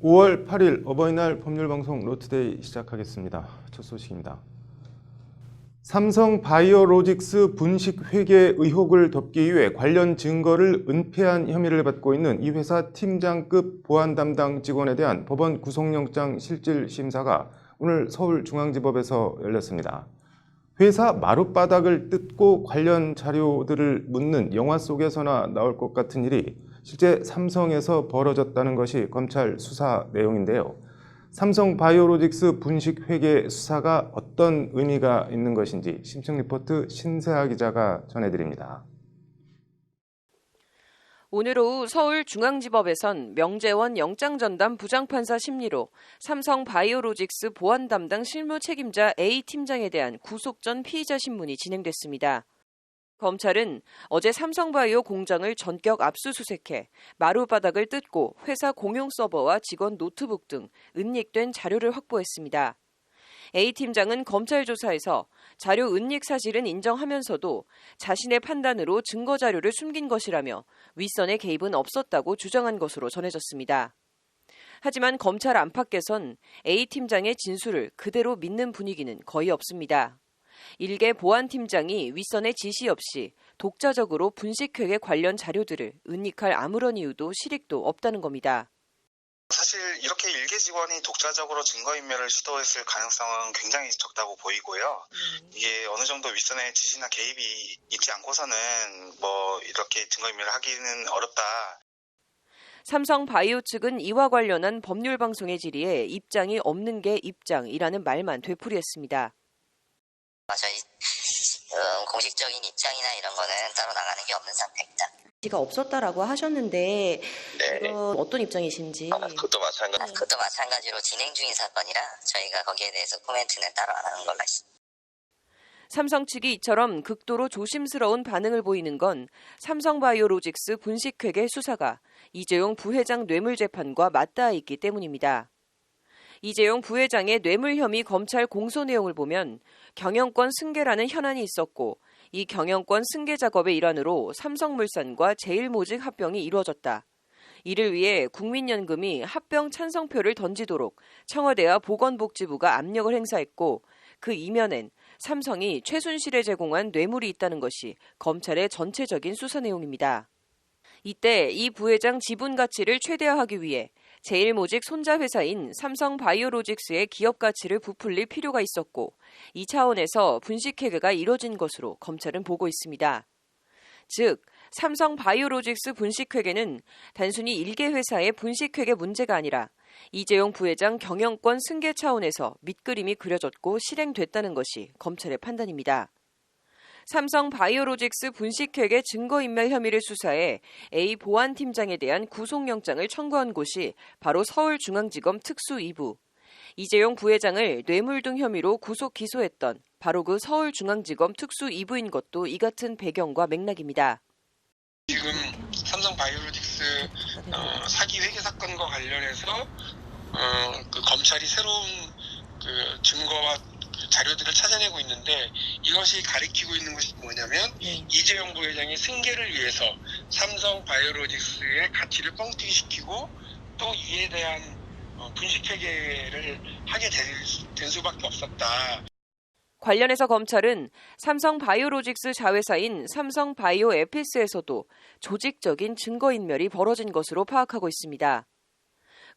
5월 8일 어버이날 법률방송 로투데이 시작하겠습니다. 첫 소식입니다. 삼성 바이오로직스 분식 회계 의혹을 덮기 위해 관련 증거를 은폐한 혐의를 받고 있는 이 회사 팀장급 보안 담당 직원에 대한 법원 구속영장 실질 심사가 오늘 서울중앙지법에서 열렸습니다. 회사 마룻바닥을 뜯고 관련 자료들을 묻는 영화 속에서나 나올 것 같은 일이 실제 삼성에서 벌어졌다는 것이 검찰 수사 내용인데요. 삼성 바이오로직스 분식 회계 수사가 어떤 의미가 있는 것인지 심층 리포트 신세아 기자가 전해드립니다. 오늘 오후 서울중앙지법에선 명재원 영장전담 부장판사 심리로 삼성 바이오로직스 보안 담당 실무 책임자 A 팀장에 대한 구속 전 피의자 신문이 진행됐습니다. 검찰은 어제 삼성바이오 공장을 전격 압수수색해 마룻바닥을 뜯고 회사 공용 서버와 직원 노트북 등 은닉된 자료를 확보했습니다. A 팀장은 검찰 조사에서 자료 은닉 사실은 인정하면서도 자신의 판단으로 증거 자료를 숨긴 것이라며 윗선의 개입은 없었다고 주장한 것으로 전해졌습니다. 하지만 검찰 안팎에선 A 팀장의 진술을 그대로 믿는 분위기는 거의 없습니다. 일개 보안팀장이 윗선의 지시 없이 독자적으로 분식회계 관련 자료들을 은닉할 아무런 이유도 실익도 없다는 겁니다. 사실 이렇게 일개 직원이 독자적으로 증거인멸을 시도했을 가능성은 굉장히 적다고 보이고요. 이게 어느 정도 윗선의 지시나 개입이 있지 않고서는 이렇게 증거인멸을 하기는 어렵다. 삼성 바이오 측은 이와 관련한 법률 방송의 질의에 입장이 없는 게 입장이라는 말만 되풀이했습니다. 저희 공식적인 입장이나 이런 거는 따로 나가는 게 없는 상태입니다. 지가 없었다라고 하셨는데 네. 이건 어떤 입장이신지. 그것도 마찬가지로 진행 중인 사건이라 저희가 거기에 대해서 코멘트는 따로 안 하는 걸로 했습니다. 삼성 측이 이처럼 극도로 조심스러운 반응을 보이는 건 삼성바이오로직스 분식회계 수사가 이재용 부회장 뇌물 재판과 맞닿아 있기 때문입니다. 이재용 부회장의 뇌물 혐의 검찰 공소 내용을 보면 경영권 승계라는 현안이 있었고 이 경영권 승계 작업의 일환으로 삼성물산과 제일모직 합병이 이루어졌다. 이를 위해 국민연금이 합병 찬성표를 던지도록 청와대와 보건복지부가 압력을 행사했고 그 이면엔 삼성이 최순실에 제공한 뇌물이 있다는 것이 검찰의 전체적인 수사 내용입니다. 이때 이 부회장 지분 가치를 최대화하기 위해 제일모직 손자 회사인 삼성바이오로직스의 기업 가치를 부풀릴 필요가 있었고 이 차원에서 분식회계가 이뤄진 것으로 검찰은 보고 있습니다. 즉, 삼성바이오로직스 분식회계는 단순히 일개 회사의 분식회계 문제가 아니라 이재용 부회장 경영권 승계 차원에서 밑그림이 그려졌고 실행됐다는 것이 검찰의 판단입니다. 삼성 바이오로직스 분식회계 증거인멸 혐의를 수사해 A 보안팀장에 대한 구속영장을 청구한 곳이 바로 서울중앙지검 특수 2부. 이재용 부회장을 뇌물 등 혐의로 구속 기소했던 바로 그 서울중앙지검 특수 2부인 것도 이 같은 배경과 맥락입니다. 지금 삼성 바이오로직스 사기 회계 사건과 관련해서 검찰이 새로운 증거와 자료들을 찾아내고 있는데 이것이 가리키고 있는 것이 뭐냐면 이재용 부회장의 승계를 위해서 삼성 바이오로직스의 가치를 뻥튀기시키고 또 이에 대한 분식회계를 하게 된 수밖에 없었다. 관련해서 검찰은 삼성 바이오로직스 자회사인 삼성 바이오 에피스에서도 조직적인 증거인멸이 벌어진 것으로 파악하고 있습니다.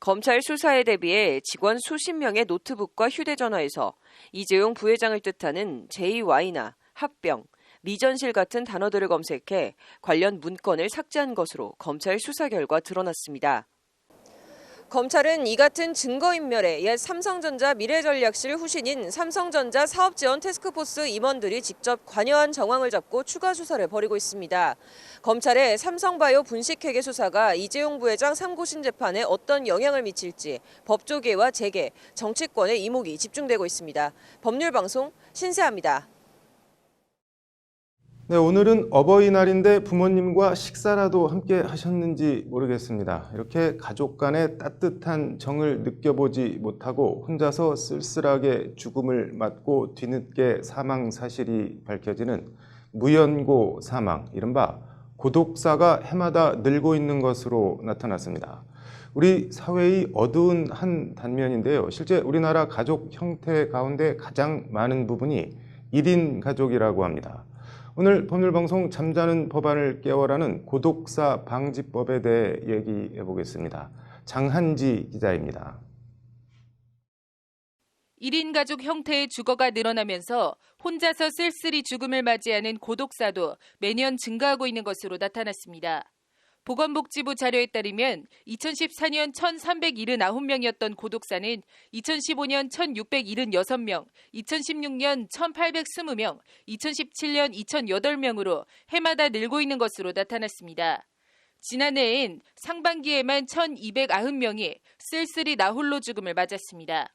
검찰 수사에 대비해 직원 수십 명의 노트북과 휴대전화에서 이재용 부회장을 뜻하는 JY나 합병, 미전실 같은 단어들을 검색해 관련 문건을 삭제한 것으로 검찰 수사 결과 드러났습니다. 검찰은 이 같은 증거인멸에 옛 삼성전자 미래전략실 후신인 삼성전자 사업지원 태스크포스 임원들이 직접 관여한 정황을 잡고 추가 수사를 벌이고 있습니다. 검찰의 삼성바이오 분식회계 수사가 이재용 부회장 삼고신 재판에 어떤 영향을 미칠지 법조계와 재계, 정치권의 이목이 집중되고 있습니다. 법률방송 신세아입니다. 네, 오늘은 어버이날인데 부모님과 식사라도 함께 하셨는지 모르겠습니다. 이렇게 가족 간의 따뜻한 정을 느껴보지 못하고 혼자서 쓸쓸하게 죽음을 맞고 뒤늦게 사망 사실이 밝혀지는 무연고 사망, 이른바 고독사가 해마다 늘고 있는 것으로 나타났습니다. 우리 사회의 어두운 한 단면인데요. 실제 우리나라 가족 형태 가운데 가장 많은 부분이 1인 가족이라고 합니다. 오늘 법률방송 잠자는 법안을 깨워라는 고독사 방지법에 대해 얘기해 보겠습니다. 장한지 기자입니다. 1인 가족 형태의 주거가 늘어나면서 혼자서 쓸쓸히 죽음을 맞이하는 고독사도 매년 증가하고 있는 것으로 나타났습니다. 보건복지부 자료에 따르면 2014년 1,379명이었던 고독사는 2015년 1,676명, 2016년 1,820명, 2017년 2,008명으로 해마다 늘고 있는 것으로 나타났습니다. 지난해엔 상반기에만 1,290명이 쓸쓸히 나홀로 죽음을 맞았습니다.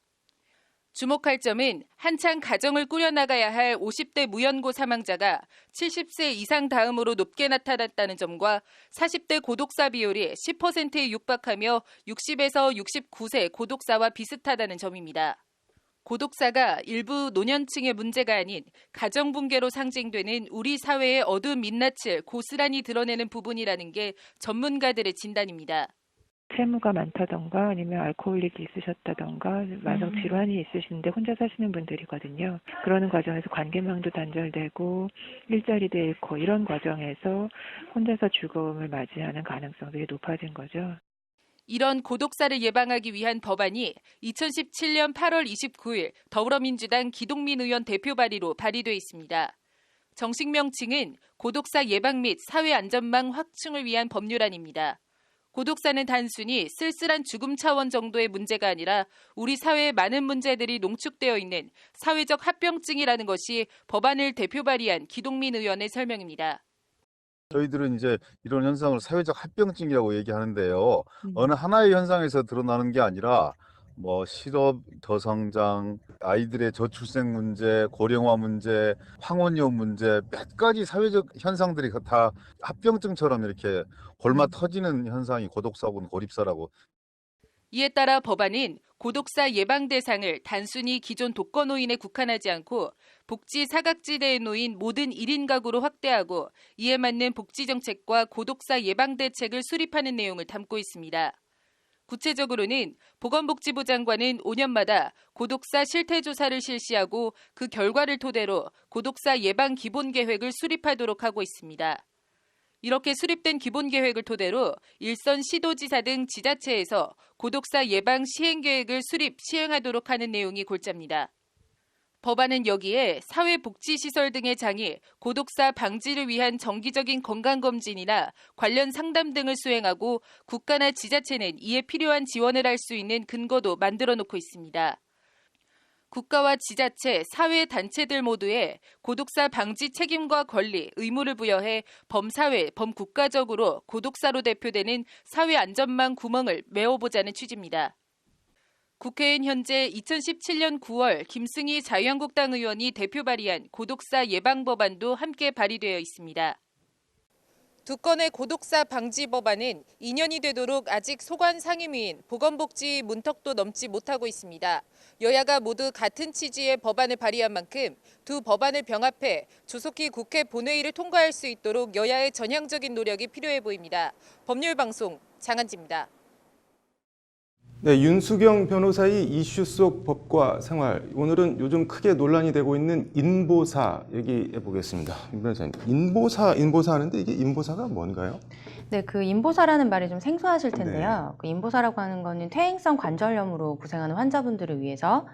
주목할 점은 한창 가정을 꾸려나가야 할 50대 무연고 사망자가 70세 이상 다음으로 높게 나타났다는 점과 40대 고독사 비율이 10%에 육박하며 60에서 69세 고독사와 비슷하다는 점입니다. 고독사가 일부 노년층의 문제가 아닌 가정붕괴로 상징되는 우리 사회의 어두운 민낯을 고스란히 드러내는 부분이라는 게 전문가들의 진단입니다. 채무가 많다던가 아니면 알코올릭이 있으셨다던가 만성 질환이 있으신데 혼자 사시는 분들이거든요. 그러는 과정에서 관계망도 단절되고 일자리도 잃고 이런 과정에서 혼자서 죽음을 맞이하는 가능성들이 높아진 거죠. 이런 고독사를 예방하기 위한 법안이 2017년 8월 29일 더불어민주당 기동민 의원 대표 발의로 발의돼 있습니다. 정식 명칭은 고독사 예방 및 사회안전망 확충을 위한 법률안입니다. 고독사는 단순히 쓸쓸한 죽음 차원 정도의 문제가 아니라 우리 사회의 많은 문제들이 농축되어 있는 사회적 합병증이라는 것이 법안을 대표 발의한 기동민 의원의 설명입니다. 저희들은 이제 이런 현상을 사회적 합병증이라고 얘기하는데요. 어느 하나의 현상에서 드러나는 게 아니라 실업, 저성장, 아이들의 저출생 문제, 고령화 문제, 황혼이혼 문제 몇 가지 사회적 현상들이 다 합병증처럼 이렇게 골마 터지는 현상이 고독사고는 고립사라고. 이에 따라 법안은 고독사 예방 대상을 단순히 기존 독거노인에 국한하지 않고 복지 사각지대에 놓인 모든 1인 가구로 확대하고 이에 맞는 복지 정책과 고독사 예방 대책을 수립하는 내용을 담고 있습니다. 구체적으로는 보건복지부 장관은 5년마다 고독사 실태조사를 실시하고 그 결과를 토대로 고독사 예방 기본계획을 수립하도록 하고 있습니다. 이렇게 수립된 기본계획을 토대로 일선 시도지사 등 지자체에서 고독사 예방 시행계획을 수립, 시행하도록 하는 내용이 골자입니다. 법안은 여기에 사회복지시설 등의 장이 고독사 방지를 위한 정기적인 건강검진이나 관련 상담 등을 수행하고 국가나 지자체는 이에 필요한 지원을 할 수 있는 근거도 만들어 놓고 있습니다. 국가와 지자체, 사회단체들 모두에 고독사 방지 책임과 권리, 의무를 부여해 범사회, 범국가적으로 고독사로 대표되는 사회안전망 구멍을 메워보자는 취지입니다. 국회엔 현재 2017년 9월 김승희 자유한국당 의원이 대표 발의한 고독사 예방 법안도 함께 발의되어 있습니다. 두 건의 고독사 방지 법안은 2년이 되도록 아직 소관 상임위인 보건복지 문턱도 넘지 못하고 있습니다. 여야가 모두 같은 취지의 법안을 발의한 만큼 두 법안을 병합해 조속히 국회 본회의를 통과할 수 있도록 여야의 전향적인 노력이 필요해 보입니다. 법률방송 장한지입니다. 네, 윤수경 변호사의 이슈 속 법과 생활. 오늘은 요즘 크게 논란이 되고 있는 인보사 얘기해 보겠습니다. 임 변호사님, 인보사 하는데 이게 인보사가 뭔가요? 네, 그 인보사라는 말이 좀 생소하실 텐데요. 네. 그 인보사라고 하는 거는 퇴행성 관절염으로 고생하는 환자분들을 위해서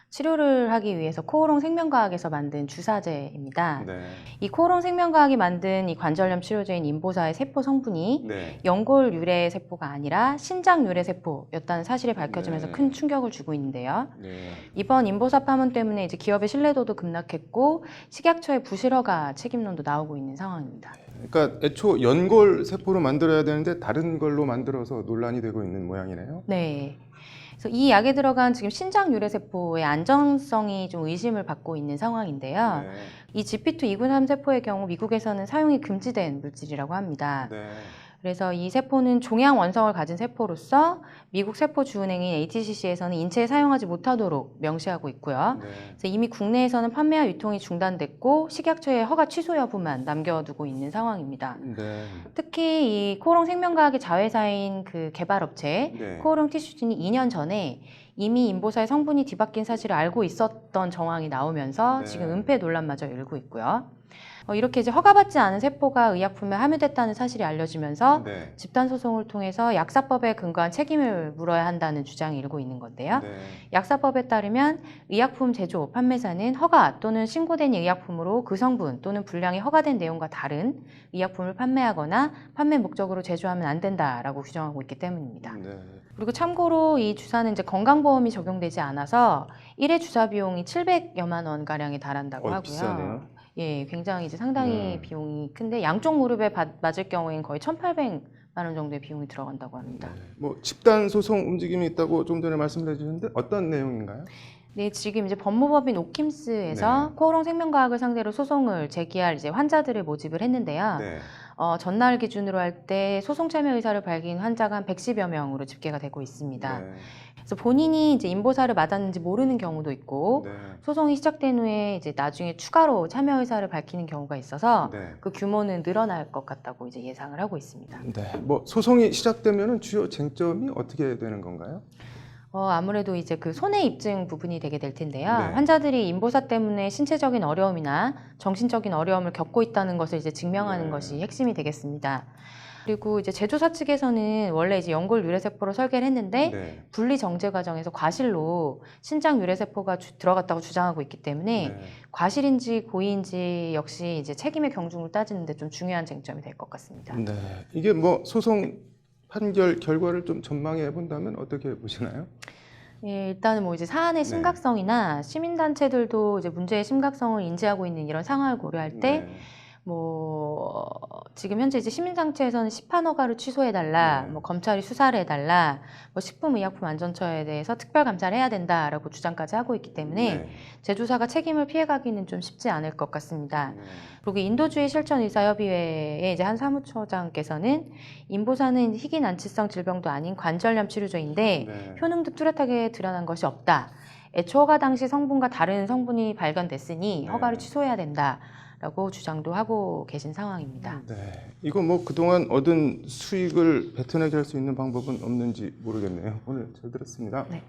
치료를 하기 위해서 코오롱 생명과학에서 만든 주사제입니다. 네. 이 코오롱 생명과학이 만든 이 관절염 치료제인 인보사의 세포 성분이 네. 연골 유래 세포가 아니라 신장 유래 세포였다는 사실이 밝혀지면서 네. 큰 충격을 주고 있는데요. 네. 이번 인보사 파문 때문에 이제 기업의 신뢰도도 급락했고 식약처의 부실허가 책임론도 나오고 있는 상황입니다. 그러니까 애초 연골 세포로 만들어야 되는데 다른 걸로 만들어서 논란이 되고 있는 모양이네요. 네. 그래서 이 약에 들어간 지금 신장 유래 세포의 안정성이 좀 의심을 받고 있는 상황인데요. 네. 이 GP2 293 세포의 경우 미국에서는 사용이 금지된 물질이라고 합니다. 네. 그래서 이 세포는 종양 원성을 가진 세포로서 미국 세포주은행인 ATCC에서는 인체에 사용하지 못하도록 명시하고 있고요. 네. 그래서 이미 국내에서는 판매와 유통이 중단됐고 식약처의 허가 취소 여부만 남겨두고 있는 상황입니다. 네. 특히 이 코오롱 생명과학의 자회사인 그 개발업체 네. 코오롱 티슈진이 2년 전에 이미 인보사의 성분이 뒤바뀐 사실을 알고 있었던 정황이 나오면서 네. 지금 은폐 논란마저 일고 있고요. 이렇게 이제 허가받지 않은 세포가 의약품에 함유됐다는 사실이 알려지면서 네. 집단 소송을 통해서 약사법에 근거한 책임을 물어야 한다는 주장이 일고 있는 건데요. 네. 약사법에 따르면 의약품 제조, 판매사는 허가 또는 신고된 의약품으로 그 성분 또는 분량이 허가된 내용과 다른 의약품을 판매하거나 판매 목적으로 제조하면 안 된다라고 규정하고 있기 때문입니다. 네. 그리고 참고로 이 주사는 이제 건강보험이 적용되지 않아서 1회 주사 비용이 700여만 원 가량에 달한다고 하고요. 비싸네요. 예, 굉장히 이제 상당히 비용이 큰데 양쪽 무릎에 맞을 경우에는 거의 1,800만 원 정도의 비용이 들어간다고 합니다. 뭐 집단 소송 움직임이 있다고 좀 전에 말씀해 주셨는데 어떤 내용인가요? 네, 지금 이제 법무법인 오킴스에서 네. 코오롱 생명과학을 상대로 소송을 제기할 이제 환자들을 모집을 했는데요. 네. 전날 기준으로 할 때 소송 참여 의사를 밝힌 환자가 한 110여 명으로 집계가 되고 있습니다. 네. 그래서 본인이 이제 인보사를 맞았는지 모르는 경우도 있고 네. 소송이 시작된 후에 이제 나중에 추가로 참여 의사를 밝히는 경우가 있어서 네. 그 규모는 늘어날 것 같다고 이제 예상을 하고 있습니다. 네. 뭐 소송이 시작되면은 주요 쟁점이 어떻게 되는 건가요? 아무래도 이제 그 손해 입증 부분이 되게 될 텐데요. 네. 환자들이 인보사 때문에 신체적인 어려움이나 정신적인 어려움을 겪고 있다는 것을 이제 증명하는 네. 것이 핵심이 되겠습니다. 그리고 이제 제조사 측에서는 원래 이제 연골 유래세포로 설계를 했는데 네. 분리 정제 과정에서 과실로 신장 유래세포가 들어갔다고 주장하고 있기 때문에 네. 과실인지 고의인지 역시 이제 책임의 경중을 따지는데 좀 중요한 쟁점이 될 것 같습니다. 네. 이게 뭐 소송 판결 결과를 좀 전망해 본다면 어떻게 보시나요? 예, 일단은 뭐 이제 사안의 네. 심각성이나 시민단체들도 이제 문제의 심각성을 인지하고 있는 이런 상황을 고려할 때 네. 뭐 지금 현재 이제 시민단체에서는 시판 허가를 취소해달라, 네. 뭐 검찰이 수사를 해달라, 뭐 식품의약품안전처에 대해서 특별 감사를 해야 된다라고 주장까지 하고 있기 때문에 네. 제조사가 책임을 피해가기는 좀 쉽지 않을 것 같습니다. 네. 그리고 인도주의 실천의사협의회의 이제 한 사무처장께서는 인보사는 희귀 난치성 질병도 아닌 관절염 치료제인데 네. 효능도 뚜렷하게 드러난 것이 없다. 애초 허가 당시 성분과 다른 성분이 발견됐으니 네. 허가를 취소해야 된다라고 주장도 하고 계신 상황입니다. 네. 이거 뭐 그동안 얻은 수익을 뱉어내게 할 수 있는 방법은 없는지 모르겠네요. 오늘 잘 들었습니다. 네.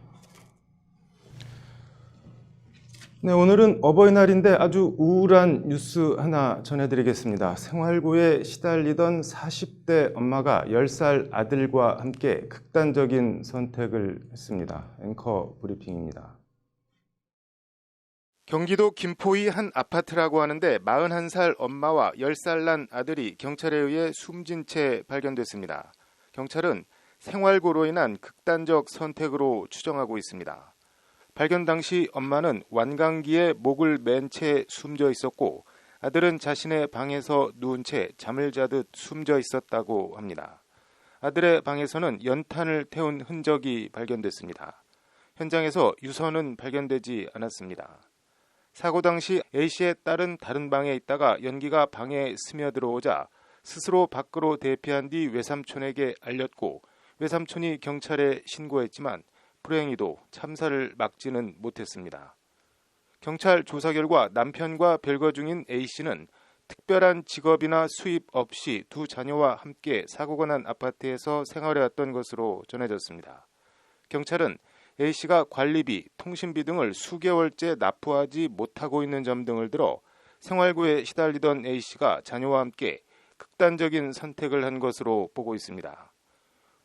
네, 오늘은 어버이날인데 아주 우울한 뉴스 하나 전해드리겠습니다. 생활고에 시달리던 40대 엄마가 10살 아들과 함께 극단적인 선택을 했습니다. 앵커 브리핑입니다. 경기도 김포의 한 아파트라고 하는데 41살 엄마와 10살 난 아들이 경찰에 의해 숨진 채 발견됐습니다. 경찰은 생활고로 인한 극단적 선택으로 추정하고 있습니다. 발견 당시 엄마는 완강기에 목을 맨 채 숨져 있었고 아들은 자신의 방에서 누운 채 잠을 자듯 숨져 있었다고 합니다. 아들의 방에서는 연탄을 태운 흔적이 발견됐습니다. 현장에서 유서는 발견되지 않았습니다. 사고 당시 A씨의 딸은 다른 방에 있다가 연기가 방에 스며들어오자 스스로 밖으로 대피한 뒤 외삼촌에게 알렸고 외삼촌이 경찰에 신고했지만 불행히도 참사를 막지는 못했습니다. 경찰 조사 결과 남편과 별거 중인 A씨는 특별한 직업이나 수입 없이 두 자녀와 함께 사고가 난 아파트에서 생활해왔던 것으로 전해졌습니다. 경찰은 A씨가 관리비, 통신비 등을 수개월째 납부하지 못하고 있는 점 등을 들어 생활고에 시달리던 A씨가 자녀와 함께 극단적인 선택을 한 것으로 보고 있습니다.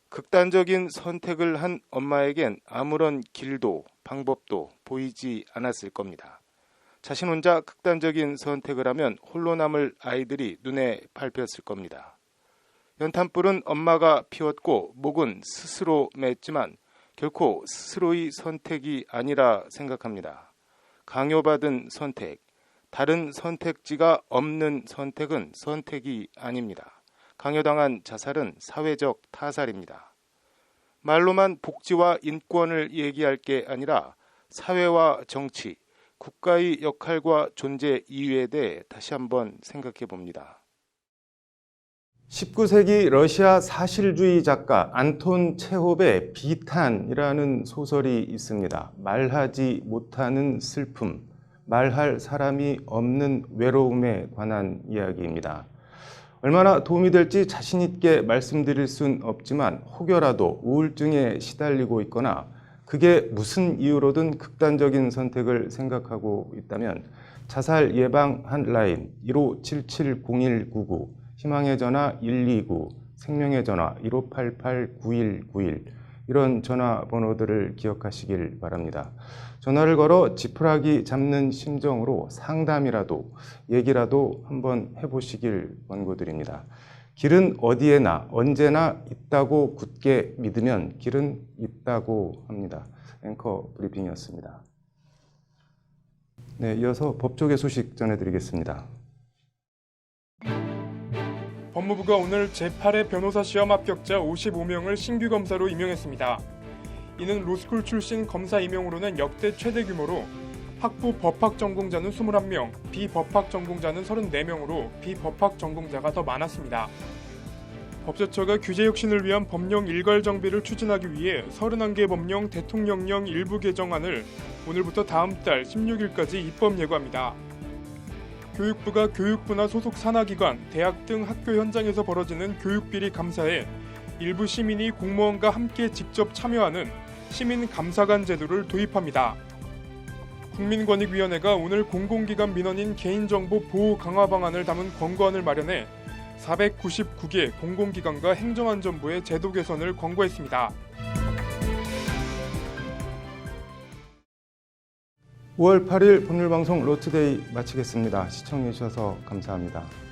극단적인 선택을 한 엄마에겐 아무런 길도 방법도 보이지 않았을 겁니다. 자신 혼자 극단적인 선택을 하면 홀로 남을 아이들이 눈에 밟혔을 겁니다. 연탄불은 엄마가 피웠고 목은 스스로 맸지만 결코 스스로의 선택이 아니라 생각합니다. 강요받은 선택, 다른 선택지가 없는 선택은 선택이 아닙니다. 강요당한 자살은 사회적 타살입니다. 말로만 복지와 인권을 얘기할 게 아니라 사회와 정치, 국가의 역할과 존재 이유에 대해 다시 한번 생각해 봅니다. 19세기 러시아 사실주의 작가 안톤 체홉의 비탄이라는 소설이 있습니다. 말하지 못하는 슬픔, 말할 사람이 없는 외로움에 관한 이야기입니다. 얼마나 도움이 될지 자신 있게 말씀드릴 순 없지만 혹여라도 우울증에 시달리고 있거나 그게 무슨 이유로든 극단적인 선택을 생각하고 있다면 자살 예방 한라인 1577-0199, 희망의 전화 129, 생명의 전화 1588-9191 이런 전화번호들을 기억하시길 바랍니다. 전화를 걸어 지푸라기 잡는 심정으로 상담이라도 얘기라도 한번 해보시길 권고드립니다. 길은 어디에나 언제나 있다고 굳게 믿으면 길은 있다고 합니다. 앵커 브리핑이었습니다. 네, 이어서 법조계 소식 전해드리겠습니다. 법무부가 오늘 제8회 변호사 시험 합격자 55명을 신규 검사로 임용했습니다. 이는 로스쿨 출신 검사 임용으로는 역대 최대 규모로 학부 법학 전공자는 21명, 비법학 전공자는 34명으로 비법학 전공자가 더 많았습니다. 법제처가 규제 혁신을 위한 법령 일괄 정비를 추진하기 위해 31개 법령 대통령령 일부 개정안을 오늘부터 다음 달 16일까지 입법 예고합니다. 교육부가 교육부나 소속 산하기관, 대학 등 학교 현장에서 벌어지는 교육비리 감사에 일부 시민이 공무원과 함께 직접 참여하는 시민감사관 제도를 도입합니다. 국민권익위원회가 오늘 공공기관 민원인 개인정보 보호 강화 방안을 담은 권고안을 마련해 499개 공공기관과 행정안전부의 제도 개선을 권고했습니다. 5월 8일 법률방송 로투데이 마치겠습니다. 시청해주셔서 감사합니다.